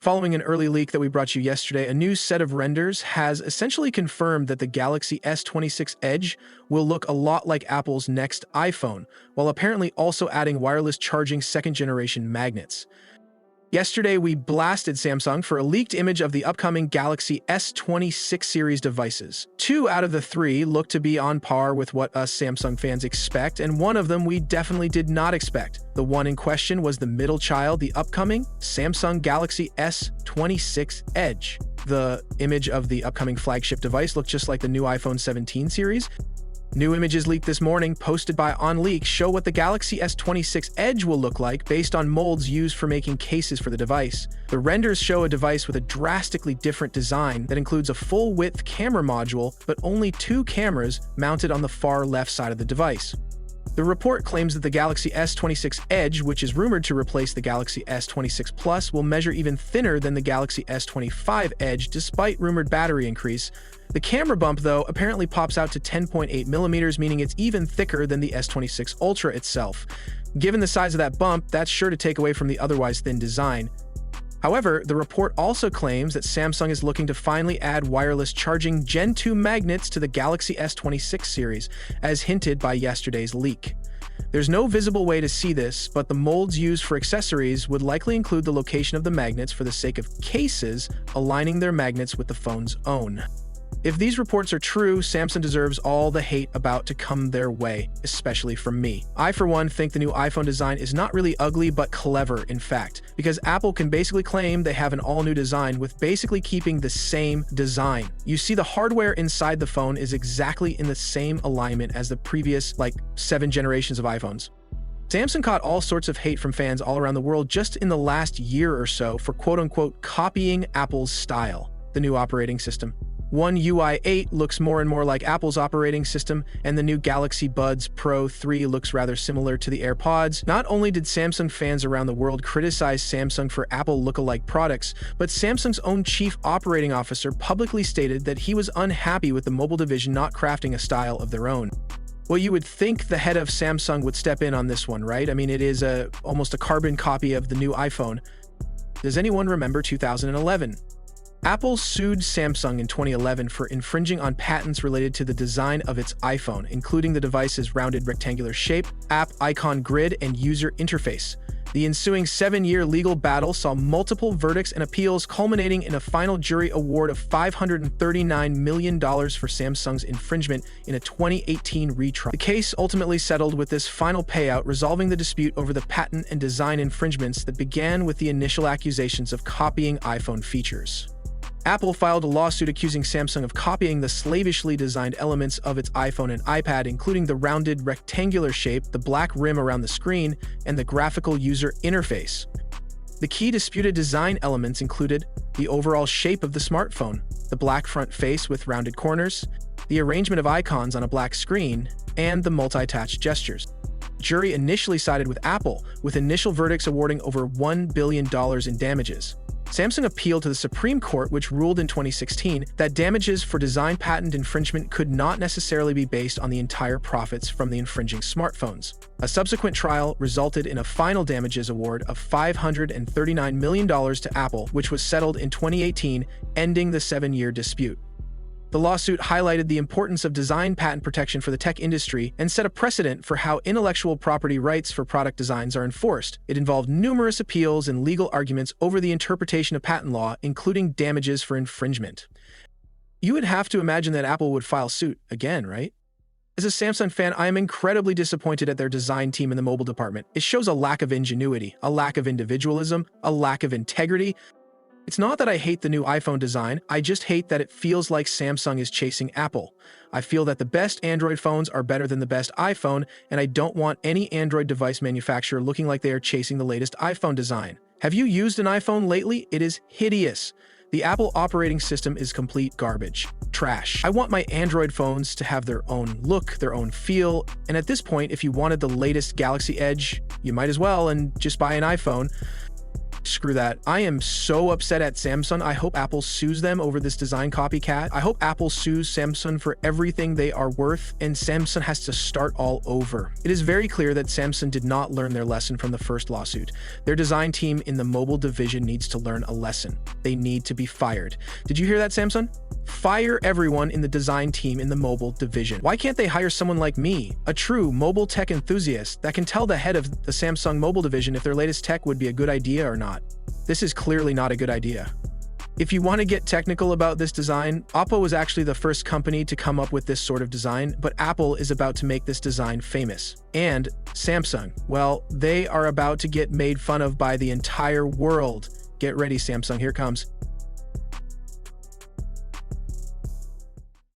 Following an early leak that we brought you yesterday, a new set of renders has essentially confirmed that the Galaxy S26 Edge will look a lot like Apple's next iPhone, while apparently also adding wireless charging second-generation magnets. Yesterday, we blasted Samsung for a leaked image of the upcoming Galaxy S26 series devices. 2 out of the 3 look to be on par with what us Samsung fans expect, and one of them we definitely did not expect. The one in question was the middle child, the upcoming Samsung Galaxy S26 Edge. The image of the upcoming flagship device looked just like the new iPhone 17 series. New images leaked this morning, posted by OnLeak, show what the Galaxy S26 Edge will look like based on molds used for making cases for the device. The renders show a device with a drastically different design that includes a full-width camera module, but only 2 cameras mounted on the far left side of the device. The report claims that the Galaxy S26 Edge, which is rumored to replace the Galaxy S26 Plus, will measure even thinner than the Galaxy S25 Edge despite rumored battery increase. The camera bump, though, apparently pops out to 10.8mm, meaning it's even thicker than the S26 Ultra itself. Given the size of that bump, that's sure to take away from the otherwise thin design. However, the report also claims that Samsung is looking to finally add wireless charging Gen 2 magnets to the Galaxy S26 series, as hinted by yesterday's leak. There's no visible way to see this, but the molds used for accessories would likely include the location of the magnets for the sake of cases, aligning their magnets with the phone's own. If these reports are true, Samsung deserves all the hate about to come their way, especially from me. I, for one, think the new iPhone design is not really ugly, but clever, in fact, because Apple can basically claim they have an all-new design with basically keeping the same design. You see, the hardware inside the phone is exactly in the same alignment as the previous, 7 generations of iPhones. Samsung caught all sorts of hate from fans all around the world just in the last year or so for quote-unquote copying Apple's style, the new operating system. One UI 8 looks more and more like Apple's operating system, and the new Galaxy Buds Pro 3 looks rather similar to the AirPods. Not only did Samsung fans around the world criticize Samsung for Apple look-alike products, but Samsung's own chief operating officer publicly stated that he was unhappy with the mobile division not crafting a style of their own. Well, you would think the head of Samsung would step in on this one, right? I mean, it is almost a carbon copy of the new iPhone. Does anyone remember 2011? Apple sued Samsung in 2011 for infringing on patents related to the design of its iPhone, including the device's rounded rectangular shape, app icon grid, and user interface. The ensuing 7-year legal battle saw multiple verdicts and appeals, culminating in a final jury award of $539 million for Samsung's infringement in a 2018 retrial. The case ultimately settled with this final payout, resolving the dispute over the patent and design infringements that began with the initial accusations of copying iPhone features. Apple filed a lawsuit accusing Samsung of copying the slavishly designed elements of its iPhone and iPad, including the rounded rectangular shape, the black rim around the screen, and the graphical user interface. The key disputed design elements included the overall shape of the smartphone, the black front face with rounded corners, the arrangement of icons on a black screen, and the multi-touch gestures. The jury initially sided with Apple, with initial verdicts awarding over $1 billion in damages. Samsung appealed to the Supreme Court, which ruled in 2016 that damages for design patent infringement could not necessarily be based on the entire profits from the infringing smartphones. A subsequent trial resulted in a final damages award of $539 million to Apple, which was settled in 2018, ending the 7-year dispute. The lawsuit highlighted the importance of design patent protection for the tech industry and set a precedent for how intellectual property rights for product designs are enforced. It involved numerous appeals and legal arguments over the interpretation of patent law, including damages for infringement. You would have to imagine that Apple would file suit again, right? As a Samsung fan, I am incredibly disappointed at their design team in the mobile department. It shows a lack of ingenuity, a lack of individualism, a lack of integrity. It's not that I hate the new iPhone design, I just hate that it feels like Samsung is chasing Apple. I feel that the best Android phones are better than the best iPhone, and I don't want any Android device manufacturer looking like they are chasing the latest iPhone design. Have you used an iPhone lately? It is hideous. The Apple operating system is complete garbage. Trash. I want my Android phones to have their own look, their own feel, and at this point, if you wanted the latest Galaxy Edge, you might as well and just buy an iPhone. Screw that. I am so upset at Samsung. I hope Apple sues them over this design copycat. I hope Apple sues Samsung for everything they are worth, and Samsung has to start all over. It is very clear that Samsung did not learn their lesson from the first lawsuit. Their design team in the mobile division needs to learn a lesson. They need to be fired. Did you hear that, Samsung? Fire everyone in the design team in the mobile division. Why can't they hire someone like me, a true mobile tech enthusiast that can tell the head of the Samsung mobile division if their latest tech would be a good idea or not? This is clearly not a good idea. If you want to get technical about this design, Oppo was actually the first company to come up with this sort of design, but Apple is about to make this design famous. And Samsung, well, they are about to get made fun of by the entire world. Get ready, Samsung, here comes.